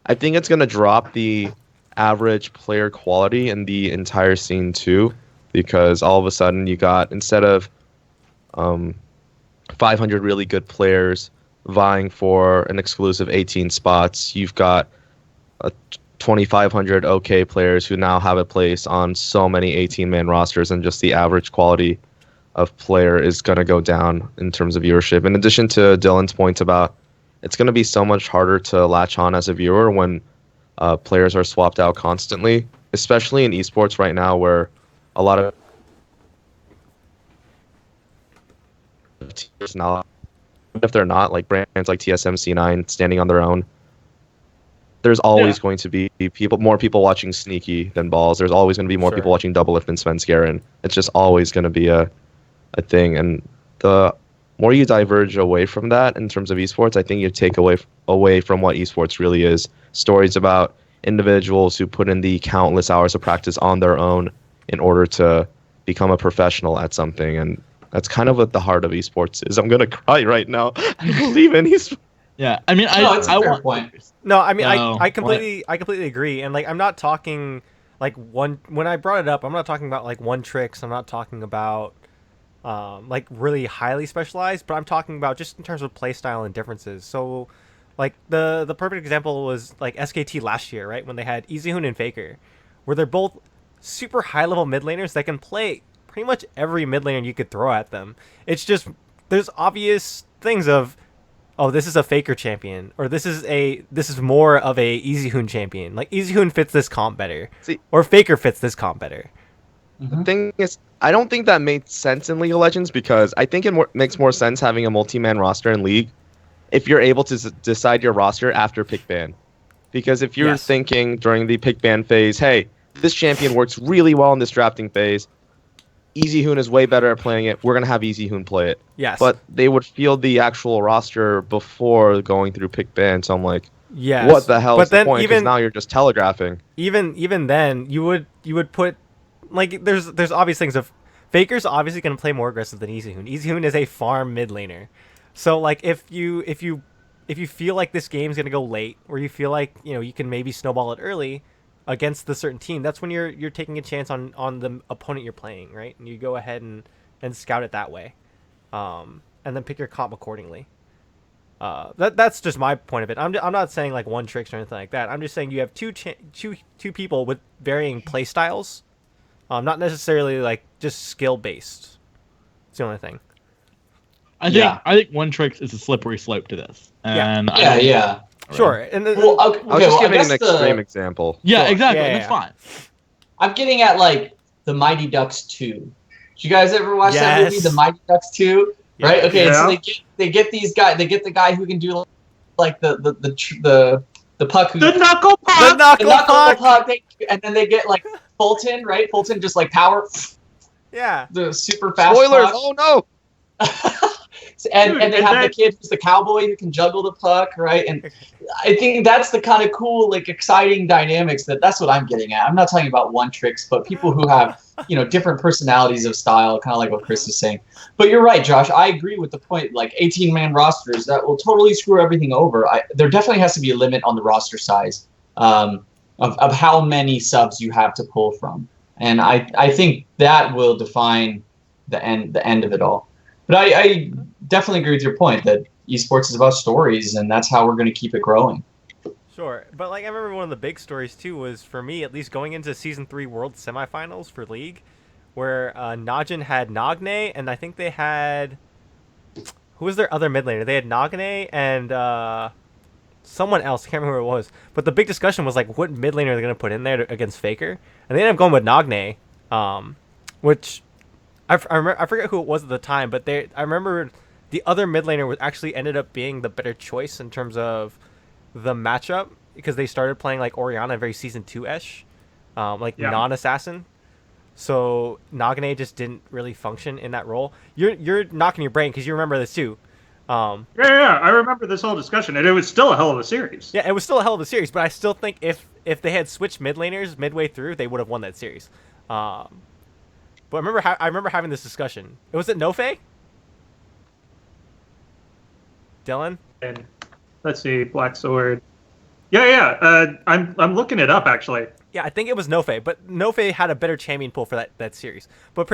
I think it's going to drop the average player quality in the entire scene too, because all of a sudden you got, instead of 500 really good players vying for an exclusive 18 spots, you've got 2,500 okay players who now have a place on so many 18-man rosters, and just the average quality of player is going to go down in terms of viewership. In addition to Dylan's points about it's going to be so much harder to latch on as a viewer when players are swapped out constantly, especially in esports right now where a lot of teams now, if they're not, like brands like TSMC9 standing on their own, there's always going to be more people watching Sneaky than Balls. There's always going to be more people watching Double Lift than Svenskeren. It's just always going to be a thing. And the more you diverge away from that in terms of esports, I think you take away from what esports really is. Stories about individuals who put in the countless hours of practice on their own in order to become a professional at something. And that's kind of what the heart of esports is. I'm going to cry right now. I believe in esports. Yeah, I mean, it's a I fair want. point. No, I mean, No, I completely agree. And like, I'm not talking like when I brought it up, I'm not talking about like one tricks. I'm not talking about like really highly specialized, but I'm talking about just in terms of playstyle and differences. So like the perfect example was like SKT last year, right? When they had EasyHoon and Faker, where they're both super high level mid laners that can play pretty much every mid laner you could throw at them. It's just there's obvious things of, oh, this is a Faker champion, or this is more of a EasyHoon champion. Like EasyHoon fits this comp better, or Faker fits this comp better. The thing is, I don't think that made sense in League of Legends because I think it makes more sense having a multi-man roster in League if you're able to decide your roster after pick ban. Because if you're thinking during the pick ban phase, hey, this champion works really well in this drafting phase, EasyHoon is way better at playing it, we're going to have EasyHoon play it. Yes. But they would field the actual roster before going through pick ban, so I'm like, yes. What the hell is the point? Because now you're just telegraphing. Even then, you would put, like, there's obvious things of, Faker's obviously going to play more aggressive than EasyHoon. EasyHoon is a farm mid laner. So, like, if you feel like this game's going to go late, or you feel like, you can maybe snowball it early against the certain team, that's when you're taking a chance on the opponent you're playing, right? And you go ahead and scout it that way, and then pick your comp accordingly. That's just my point of it. I'm not saying like one tricks or anything like that. I'm just saying you have two people with varying play styles, not necessarily like just skill based. It's the only thing. I think one trick is a slippery slope to this. And yeah. Sure. And I was just giving an extreme example. Yeah, sure. exactly. Yeah, That's fine. I'm getting at like the Mighty Ducks 2. Did you guys ever watch that movie, The Mighty Ducks 2? Yeah. Right? Okay, Yeah. so they get these guys. They get the guy who can do like the puck. The knuckle puck. The knuckle puck. And then they get like Fulton, right? Fulton just like power. Yeah. The super fast. Spoilers! Puck. Oh no! and they have the kid who's the cowboy who can juggle the puck, right? And I think that's the kind of cool, like, exciting dynamics that's what I'm getting at. I'm not talking about one tricks, but people who have, different personalities of style, kind of like what Chris is saying. But you're right, Josh. I agree with the point. Like 18-man rosters, that will totally screw everything over. There definitely has to be a limit on the roster size of how many subs you have to pull from, and I think that will define the end of it all. But I definitely agree with your point that esports is about stories, and that's how we're going to keep it growing. Sure, but like I remember one of the big stories too was, for me at least, going into Season 3 World Semifinals for League, where Najin had Nagne, and I think they had, who was their other mid laner? They had Nagne and someone else. I can't remember who it was. But the big discussion was like, what mid laner are they going to put in there against Faker? And they ended up going with Nagne, which I forget who it was at the time, but I remember the other mid laner was actually ended up being the better choice in terms of the matchup because they started playing like Orianna very season 2-ish, non-assassin. So Nagane just didn't really function in that role. You're knocking your brain because you remember this too. Yeah, I remember this whole discussion, and it was still a hell of a series. Yeah, it was still a hell of a series, but I still think if they had switched mid laners midway through, they would have won that series. But I remember having this discussion. Was it Nofe? Dylan? And let's see, Black Sword. Yeah. I'm looking it up actually. Yeah, I think it was Nofe, but Nofe had a better champion pool for that series. But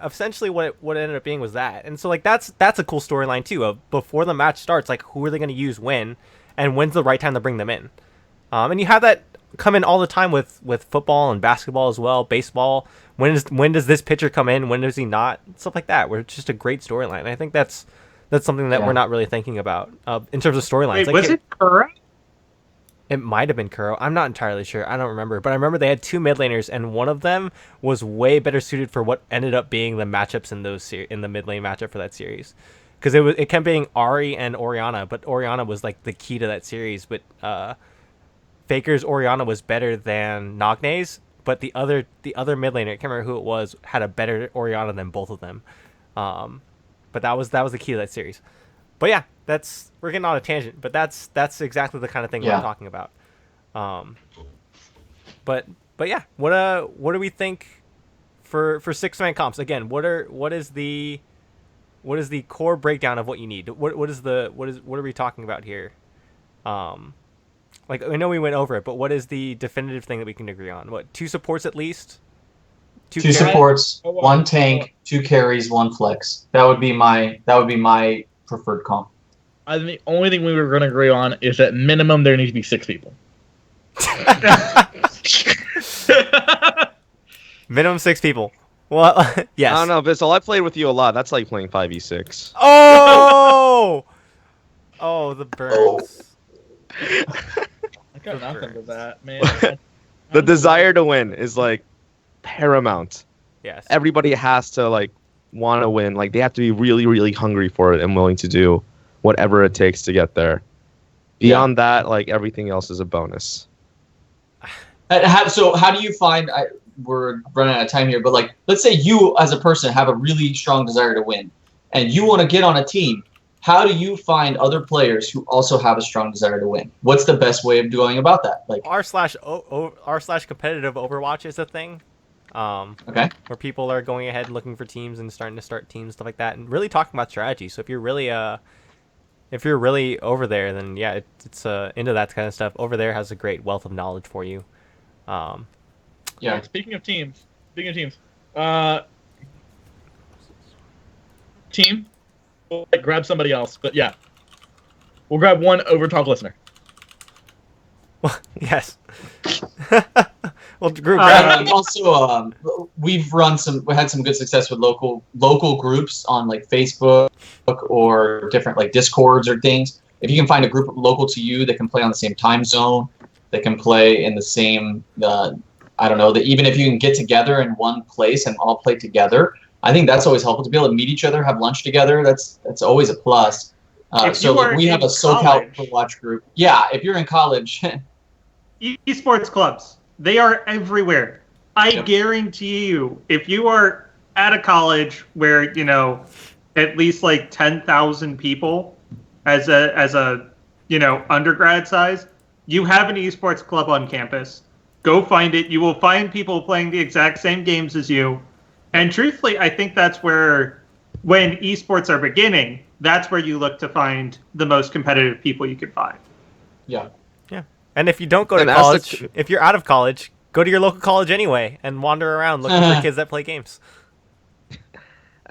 essentially what it ended up being was that. And so like that's a cool storyline too. Of before the match starts, like who are they going to use when, and when's the right time to bring them in. And you have that come in all the time with football and basketball as well, baseball. When does this pitcher come in? When does he not? Stuff like that. Where it's just a great storyline. I think that's something that we're not really thinking about in terms of storylines. Wait, was it Kuro? It might have been Kuro. I'm not entirely sure. I don't remember. But I remember they had two mid laners, and one of them was way better suited for what ended up being the matchups in the mid lane matchup for that series. Because it kept being Ahri and Orianna, but Orianna was like the key to that series. But Faker's Orianna was better than Nagne's, but the other mid laner, I can't remember who it was, had a better Orianna than both of them. But that was the key to that series. But yeah, we're getting on a tangent, but that's exactly the kind of thing we're talking about. But yeah, what do we think for 6-man comps? Again, what is the core breakdown of what you need? What are we talking about here? Like I know we went over it, but what is the definitive thing that we can agree on? What, 2 supports at least? Two supports, 1 tank, 2 carries, 1 flex. That would be my preferred comp. I think the only thing we were going to agree on is that minimum there needs to be 6 people. Minimum 6 people. Well, yes. I don't know, Bissell. I played with you a lot. That's like playing 5v6. Oh! Oh, the burns. I got nothing to that, man. The desire to win is like paramount. Yes. Everybody has to like want to win. Like they have to be really, really hungry for it and willing to do whatever it takes to get there. Beyond that, like everything else is a bonus. So how do you find? We're running out of time here, but like, let's say you as a person have a really strong desire to win, and you want to get on a team. How do you find other players who also have a strong desire to win? What's the best way of going about that? Like r/competitive Overwatch is a thing. Okay. Where people are going ahead and looking for teams and starting to start teams, stuff like that, and really talking about strategy. So if you're really over there, then yeah, it's into that kind of stuff. Over there has a great wealth of knowledge for you. Yeah. Speaking of teams, team, we'll grab somebody else, but yeah, we'll grab one Overtalk listener. Yes. Well, grab. Also, we had some good success with local groups on like Facebook or different like Discords or things. If you can find a group local to you that can play on the same time zone, that can play in the same, I don't know, that even if you can get together in one place and all play together, I think that's always helpful to be able to meet each other, have lunch together. That's always a plus. So like, we have a SoCal Overwatch group. Yeah, if you're in college. Esports clubs, they are everywhere. I guarantee you, if you are at a college where, you know, at least like 10,000 people as a you know, undergrad size, you have an esports club on campus. Go find it. You will find people playing the exact same games as you. And truthfully, I think that's where, when esports are beginning, that's where you look to find the most competitive people you can find. Yeah. Yeah. And if you don't go to college, if you're out of college, go to your local college anyway and wander around looking for kids that play games.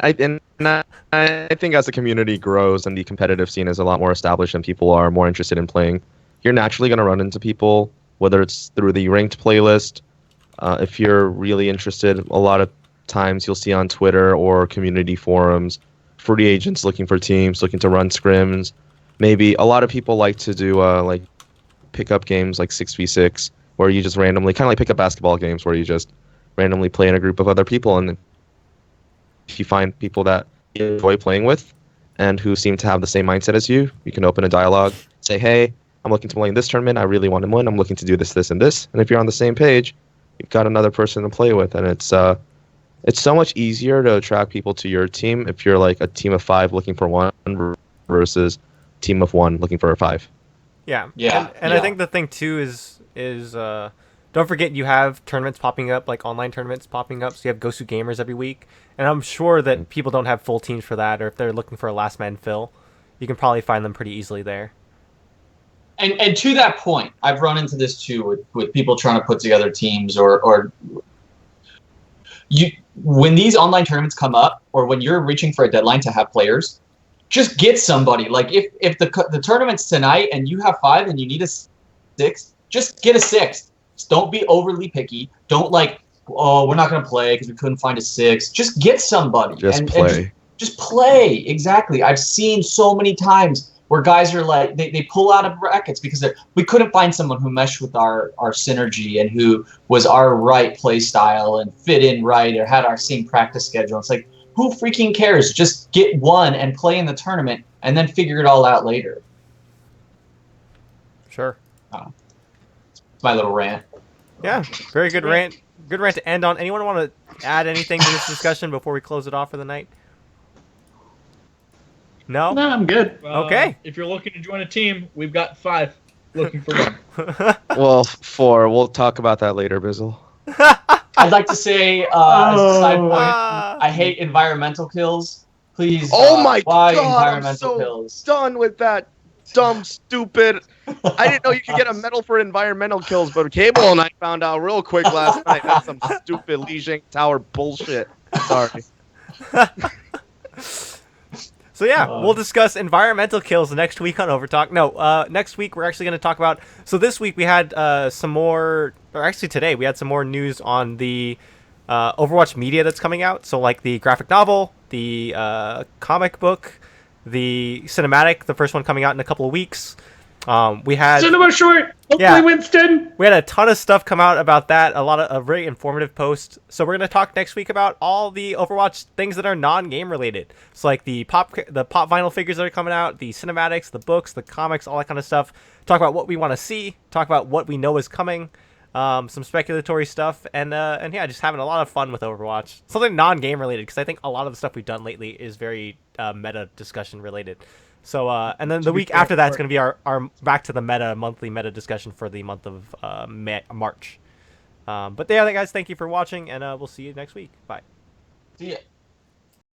I think as the community grows and the competitive scene is a lot more established and people are more interested in playing, you're naturally going to run into people, whether it's through the ranked playlist. If you're really interested, a lot of times you'll see on Twitter or community forums, free agents looking for teams, looking to run scrims. Maybe a lot of people like to do like pickup games like 6v6, where you just randomly, kind of like pickup basketball games, where you just randomly play in a group of other people and if you find people that you enjoy playing with and who seem to have the same mindset as you, you can open a dialogue, say, hey, I'm looking to play in this tournament. I really want to win. I'm looking to do this, this, and this. And if you're on the same page, you've got another person to play with. And it's so much easier to attract people to your team if you're like a team of 5 looking for 1 versus team of 1 looking for a 5. Yeah. Yeah. And I think the thing too is don't forget you have tournaments popping up, like online tournaments popping up. So you have Gosu Gamers every week, and I'm sure that people don't have full teams for that, or if they're looking for a last man fill, you can probably find them pretty easily there. And to that point, I've run into this too with people trying to put together teams or when these online tournaments come up, or when you're reaching for a deadline to have players, just get somebody. Like if the tournament's tonight and you have 5 and you need a 6, just get a 6. Don't be overly picky. Don't like, oh, we're not going to play because we couldn't find a 6. Just get somebody. Just play. Just play. Exactly. I've seen so many times where guys are like, they pull out of brackets because we couldn't find someone who meshed with our synergy and who was our right play style and fit in right or had our same practice schedule. It's like, who freaking cares? Just get one and play in the tournament and then figure it all out later. Sure. It's my little rant. Yeah, very good rant. Good rant to end on. Anyone want to add anything to this discussion before we close it off for the night? No? No, I'm good. Okay. If you're looking to join a team, we've got 5 looking for 1. Well, 4. We'll talk about that later, Bizzle. I'd like to say, as a side point, I hate environmental kills. Please, Oh my why god, I'm environmental so kills? done with that dumb, stupid. I didn't know you could get a medal for environmental kills, but Cable and I found out real quick last night. That's some stupid Lijiang Tower bullshit. Sorry. So yeah, we'll discuss environmental kills next week on Overtalk. No, next week we're actually going to talk about... So this week we had some more... Or actually today we had some more news on the Overwatch media that's coming out. So like the graphic novel, the comic book, the cinematic, the first one coming out in a couple of weeks. We had... Cinema short! Hopefully, Yeah. Winston! We had a ton of stuff come out about that, a very informative post. So we're going to talk next week about all the Overwatch things that are non-game related. So like the pop vinyl figures that are coming out, the cinematics, the books, the comics, all that kind of stuff. Talk about what we want to see, talk about what we know is coming, some speculatory stuff, and yeah, just having a lot of fun with Overwatch. Something non-game related, because I think a lot of the stuff we've done lately is very meta discussion related. So, and then the week after that's going to be our back to the monthly meta discussion for the month of March. But yeah, guys, thank you for watching, and we'll see you next week. Bye. See ya.